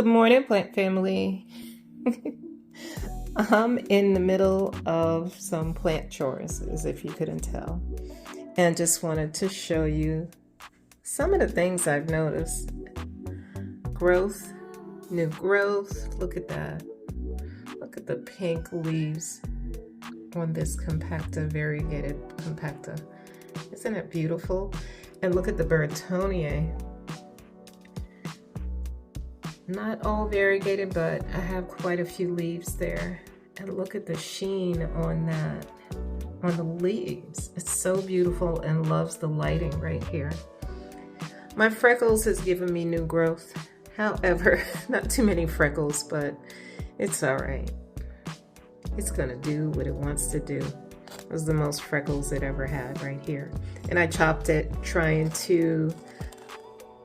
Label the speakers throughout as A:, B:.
A: morning, plant family. I'm in the middle of some plant chores, as if you couldn't tell, and just wanted to show you some of the things I've noticed. Growth, new growth. Look at that. Look at the pink leaves on this compacta, variegated compacta. Isn't it beautiful? And look at the Burtoniae. Not all variegated, but I have quite a few leaves there. And look at the sheen on that, on the leaves. It's so beautiful and loves the lighting right here. My freckles has given me new growth. However, not too many freckles, but it's all right. It's gonna do what it wants to do. It was the most freckles it ever had right here. And I chopped it, trying to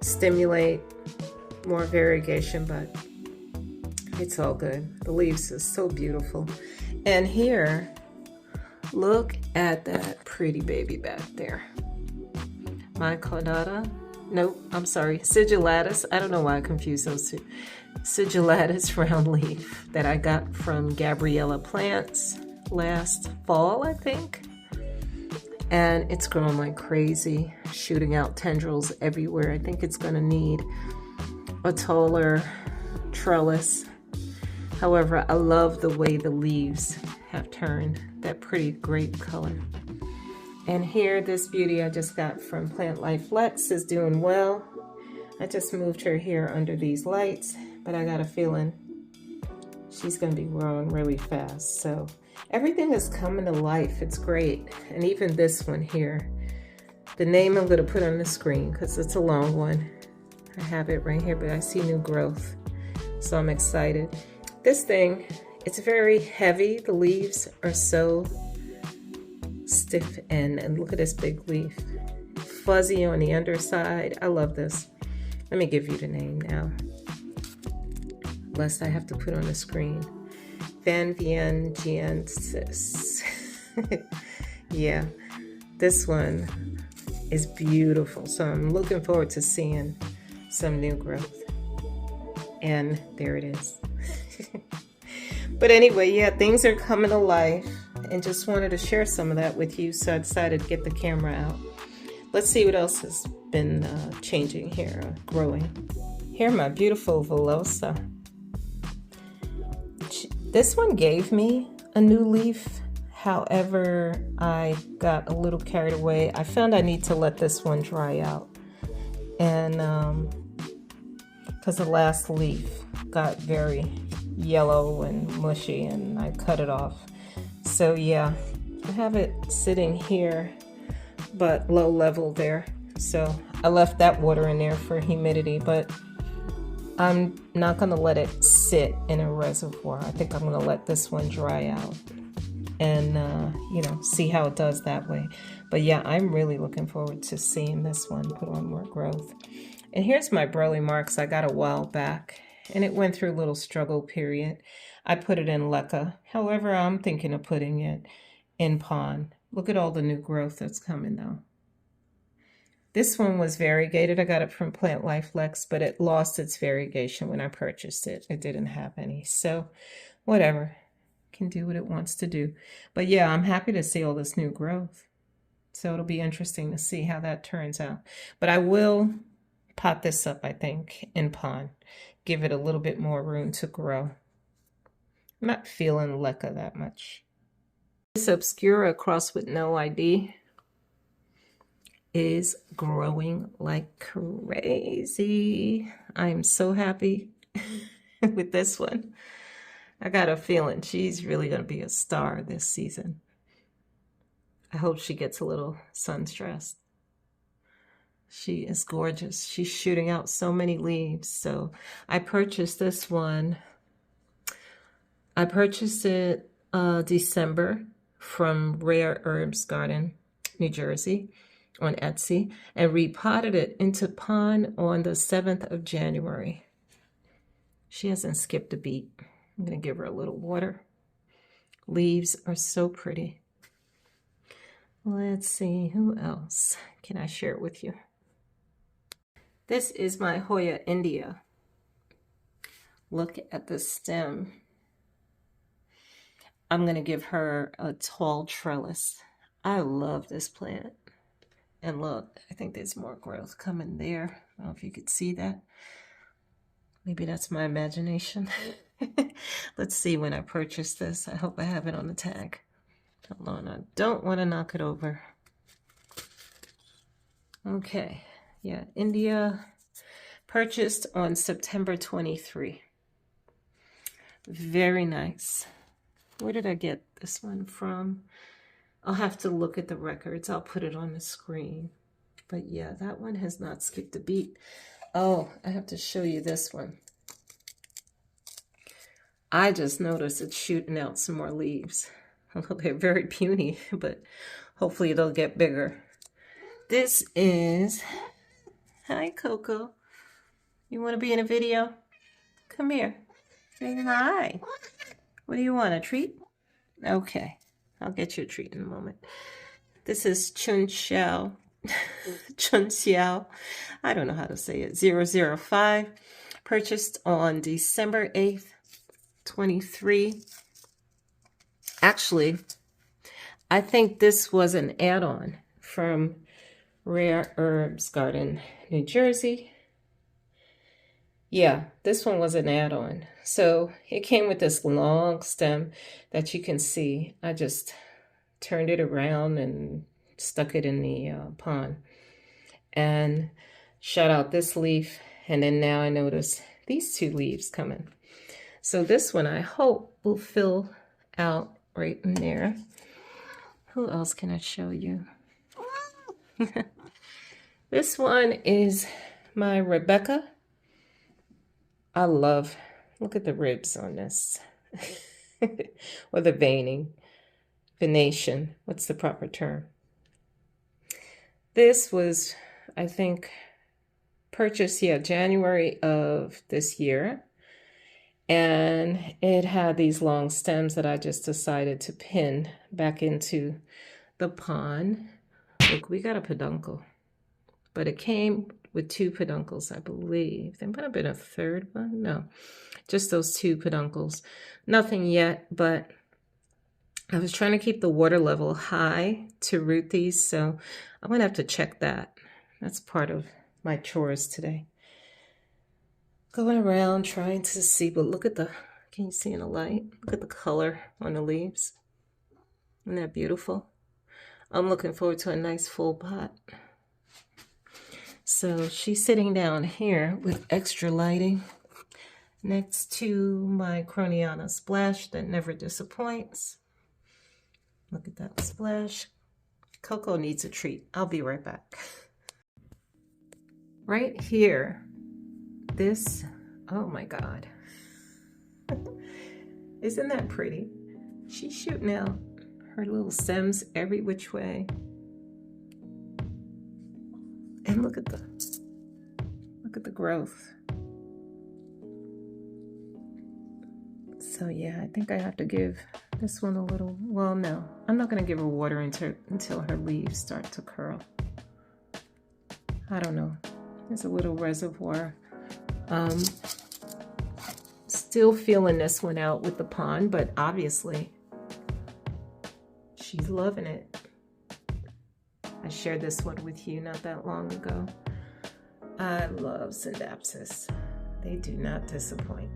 A: stimulate more variegation, but it's all good. The leaves are so beautiful. And here, look at that pretty baby back there. My caudata, nope, I'm sorry, sigillatus. I don't know why I confuse those two. Sigillatus round leaf that I got from Gabriella Plants last fall, I think. And it's growing like crazy, shooting out tendrils everywhere. I think it's gonna need a taller trellis. However, I love the way the leaves have turned, that pretty grape color. And here, this beauty I just got from Plant Life Lex is doing well. I just moved her here under these lights, but I got a feeling she's gonna be growing really fast. So everything is coming to life. It's great. And even this one here, the name I'm gonna put on the screen because it's a long one. I have it right here, but I see new growth, so I'm excited. This thing, it's very heavy. The leaves are so stiff and look at this big leaf. Fuzzy on the underside. I love this. Let me give you the name now, lest I have to put on the screen. Van Viengiensis. Yeah, this one is beautiful. So I'm looking forward to seeing some new growth. And there it is. But anyway, yeah, things are coming to life and just wanted to share some of that with you. So I decided to get the camera out. Let's see what else has been changing here, growing. Here, my beautiful Velosa. This one gave me a new leaf. However, I got a little carried away. I found I need to let this one dry out. And because the last leaf got very yellow and mushy and I cut it off. So yeah, I have it sitting here, but low level there. So I left that water in there for humidity, but I'm not gonna let it sit in a reservoir. I think I'm gonna let this one dry out and you know, see how it does that way. But yeah, I'm really looking forward to seeing this one put on more growth. And here's my Burley Marks I got a while back, and it went through a little struggle period. I put it in leca. However, I'm thinking of putting it in pond. Look at all the new growth that's coming though. This one was variegated. I got it from Plant Life Lex, but it lost its variegation when I purchased it. It didn't have any. So whatever, can do what it wants to do. But yeah, I'm happy to see all this new growth. So it'll be interesting to see how that turns out. But I will pot this up, I think, in pond. Give it a little bit more room to grow. I'm not feeling leca that much. This Obscura crossed with No ID is growing like crazy. I'm so happy with this one. I got a feeling she's really going to be a star this season. I hope she gets a little sun stressed. She is gorgeous. She's shooting out so many leaves. So I purchased this one. I purchased it December from Rare Herbs Garden, New Jersey, on Etsy, and repotted it into pond on the 7th of January. She hasn't skipped a beat. I'm going to give her a little water. Leaves are so pretty. Let's see, who else can I share it with you? This is my Hoya India. Look at the stem. I'm going to give her a tall trellis. I love this plant. And look, I think there's more growth coming there. I don't know if you could see that. Maybe that's my imagination. Let's see when I purchased this. I hope I have it on the tag. Hold on, I don't want to knock it over. Okay, yeah, India, purchased on September 23. Very nice. Where did I get this one from? I'll have to look at the records. I'll put it on the screen. But yeah, that one has not skipped a beat. Oh, I have to show you this one. I just noticed it's shooting out some more leaves. They're very puny, but hopefully they'll get bigger. This is, hi Coco. You want to be in a video? Come here. Say hi. What do you want, a treat? Okay, I'll get you a treat in a moment. This is Chun Xiao. Chun Xiao. I don't know how to say it. 005. Purchased on December 8th, 23. Actually, I think this was an add-on from Rare Herbs Garden, New Jersey. Yeah, this one was an add-on. So it came with this long stem that you can see. I just turned it around and stuck it in the pond and shot out this leaf. And then now I notice these two leaves coming. So this one I hope will fill out right in there. Who else can I show you? This one is my Rebecca. I love, look at the ribs on this. Or the veining. Venation. What's the proper term? This was, I think, purchased, yeah, January of this year. And it had these long stems that I just decided to pin back into the pond. Look, we got a peduncle. But it came with two peduncles, I believe. There might have been a third one. No, just those two peduncles. Nothing yet, but I was trying to keep the water level high to root these, so I'm going to have to check that. That's part of my chores today. Going around trying to see, but look at the, can you see in the light? Look at the color on the leaves. Isn't that beautiful? I'm looking forward to a nice full pot. So she's sitting down here with extra lighting next to my Croniana splash that never disappoints. Look at that splash. Coco needs a treat. I'll be right back. Right here, this, oh my God. Isn't that pretty? She's shooting out her little stems every which way. And look at the growth. So yeah, I think I have to give this one a little, well, no, I'm not going to give her water until her leaves start to curl. I don't know. There's a little reservoir. Still feeling this one out with the pond, but obviously she's loving it. I shared this one with you not that long ago. I love Syndapsis. They do not disappoint.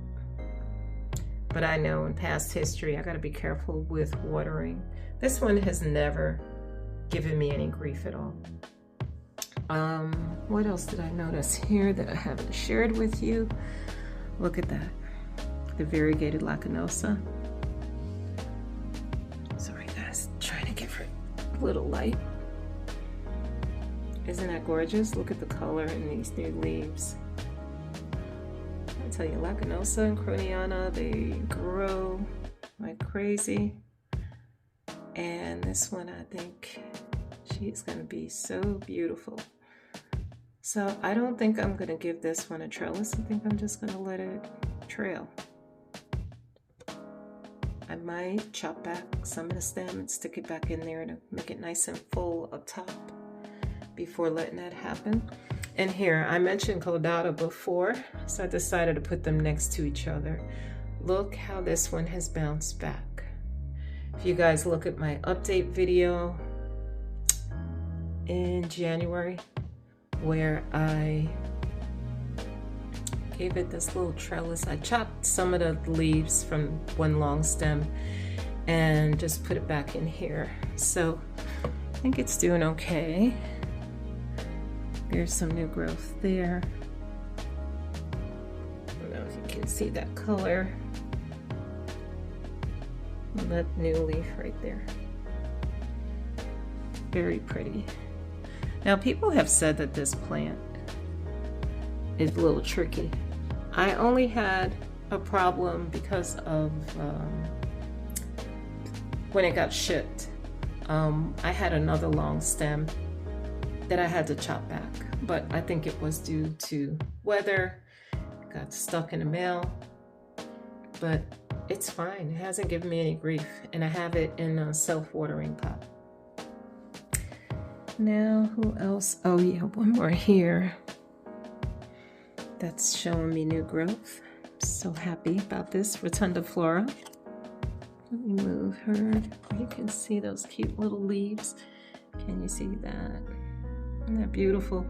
A: But I know in past history, I got to be careful with watering. This one has never given me any grief at all. What else did I notice here that I haven't shared with you? Look at that. The variegated lacanosa. Sorry guys, trying to give her a little light. Isn't that gorgeous? Look at the color in these new leaves. I tell you, Lacanosa and Croniana, they grow like crazy. And this one, I think she's going to be so beautiful. So I don't think I'm going to give this one a trellis. I think I'm just going to let it trail. I might chop back some of the stem and stick it back in there to make it nice and full up top before letting that happen. And here, I mentioned Caudata before, so I decided to put them next to each other. Look how this one has bounced back. If you guys look at my update video in January, where I gave it this little trellis, I chopped some of the leaves from one long stem and just put it back in here. So I think it's doing okay. There's some new growth there. I don't know if you can see that color. That new leaf right there. Very pretty. Now, people have said that this plant is a little tricky. I only had a problem because of when it got shipped. I had another long stem that I had to chop back, but I think it was due to weather. It got stuck in the mail, but it's fine. It hasn't given me any grief, and I have it in a self-watering pot. Now, who else? Oh yeah, one more here that's showing me new growth. I'm so happy about this Rotunda Flora. Let me move her. You can see those cute little leaves. Can you see that? Isn't that beautiful?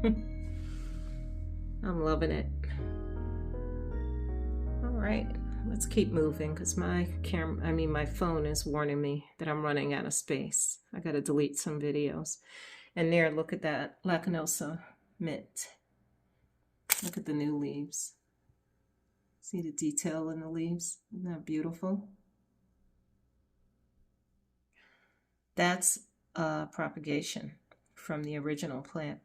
A: I'm loving it. All right, let's keep moving because my phone is warning me that I'm running out of space. I got to delete some videos. And there, look at that Lacanosa mint. Look at the new leaves. See the detail in the leaves? Isn't that beautiful? That's propagation from the original plant.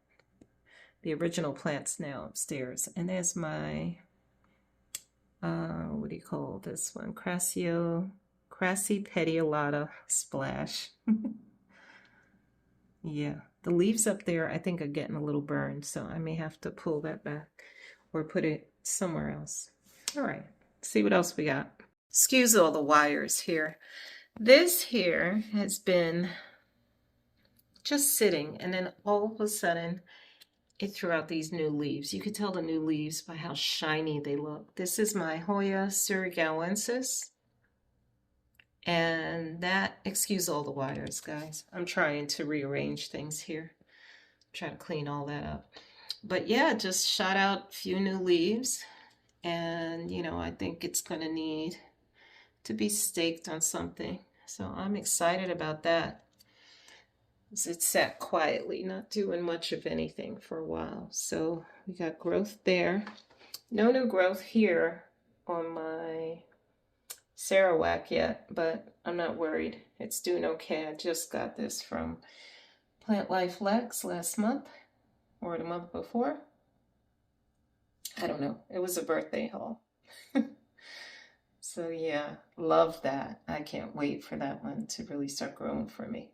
A: The original plant's now upstairs. And there's my, what do you call this one? Crassipediolata splash. Yeah, the leaves up there I think are getting a little burned, so I may have to pull that back or put it somewhere else. All right, let's see what else we got. Excuse all the wires here. This here has been just sitting, and then all of a sudden it threw out these new leaves. You could tell the new leaves by how shiny they look. This is my Hoya surigauensis. And that, excuse all the wires, guys. I'm trying to rearrange things here. Try to clean all that up. But yeah, just shot out a few new leaves. And, you know, I think it's going to need to be staked on something. So I'm excited about that. It sat quietly, not doing much of anything for a while. So we got growth there. No new growth here on my Sarawak yet, but I'm not worried. It's doing okay. I just got this from Plant Life Lex last month or the month before. I don't know. It was a birthday haul. So yeah, love that. I can't wait for that one to really start growing for me.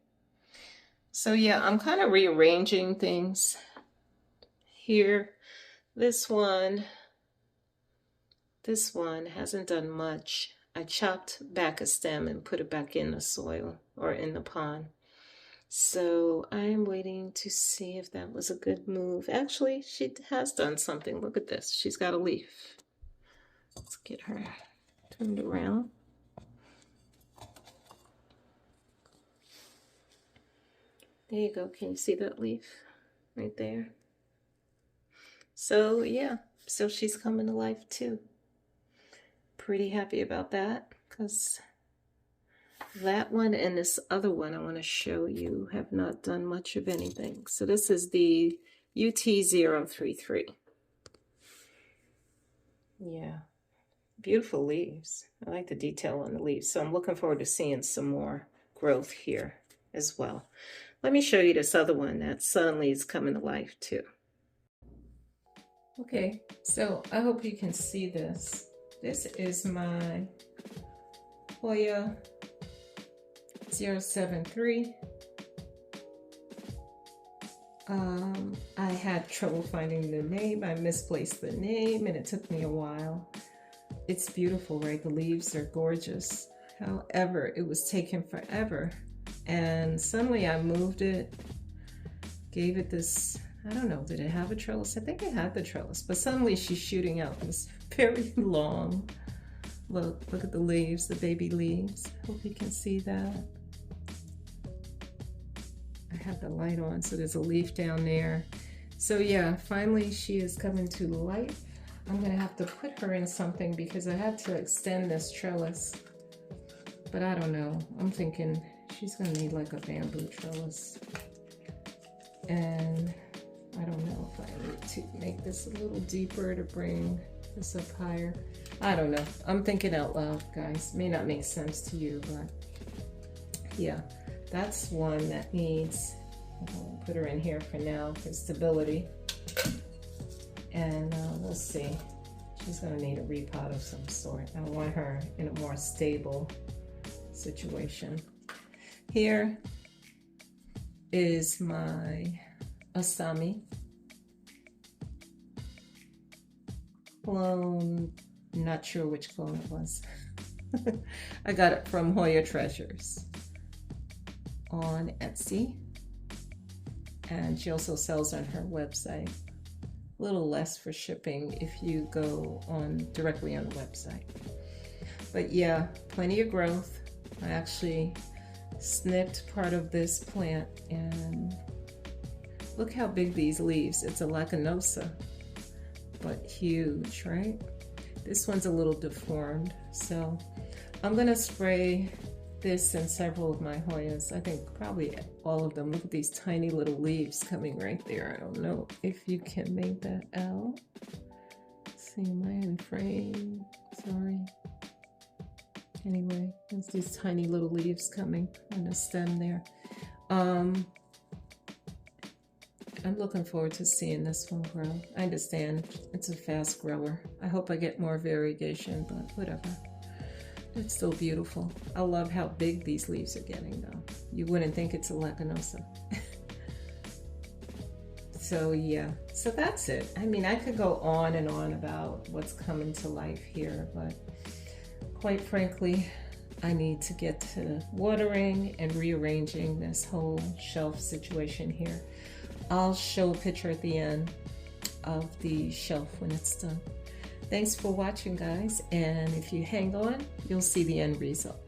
A: So yeah, I'm kind of rearranging things here. This one hasn't done much. I chopped back a stem and put it back in the soil or in the pond. So I'm waiting to see if that was a good move. Actually, she has done something. Look at this. She's got a leaf. Let's get her turned around. There you go. Can you see that leaf right there? So yeah, so she's coming to life too. Pretty happy about that because that one and this other one I want to show you have not done much of anything. So this is the UT033. Yeah, beautiful leaves. I like the detail on the leaves. So I'm looking forward to seeing some more growth here as well. Let me show you this other one that suddenly is coming to life too. Okay, so I hope you can see this. This is my Hoya 073. I had trouble finding the name. I misplaced the name and it took me a while. It's beautiful, right? The leaves are gorgeous. However, it was taking forever. And suddenly I moved it, gave it this I don't know, did it have a trellis? I think it had the trellis, but suddenly she's shooting out this very long, look at the leaves, the baby leaves. Hope you can see that. I have the light on, so there's a leaf down there. So yeah, finally she is coming to life. I'm gonna have to put her in something because I had to extend this trellis, but I don't know. I'm thinking she's gonna need like a bamboo trellis. And I don't know if I need to make this a little deeper to bring this up higher. I don't know. I'm thinking out loud, guys. May not make sense to you, but yeah, that's one that needs, I'll put her in here for now for stability. And we'll see. She's gonna need a repot of some sort. I want her in a more stable situation. Here is my Asami clone, not sure which clone it was. I got it from Hoya Treasures on Etsy, and she also sells on her website. A little less for shipping if you go on directly on the website. But yeah, plenty of growth. I actually snipped part of this plant and look how big these leaves. It's a lacanosa, but huge, right? This one's a little deformed, so I'm gonna spray this in several of my Hoyas. I think probably all of them. Look at these tiny little leaves coming right there. I don't know if you can make that out. Let's see, am I in frame? Sorry. Anyway, there's these tiny little leaves coming on the stem there. I'm looking forward to seeing this one grow. I understand it's a fast grower. I hope I get more variegation, but whatever. It's still beautiful. I love how big these leaves are getting though. You wouldn't think it's a lacanosa. So yeah, so that's it. I mean, I could go on and on about what's coming to life here, but quite frankly, I need to get to watering and rearranging this whole shelf situation here. I'll show a picture at the end of the shelf when it's done. Thanks for watching, guys, and if you hang on, you'll see the end result.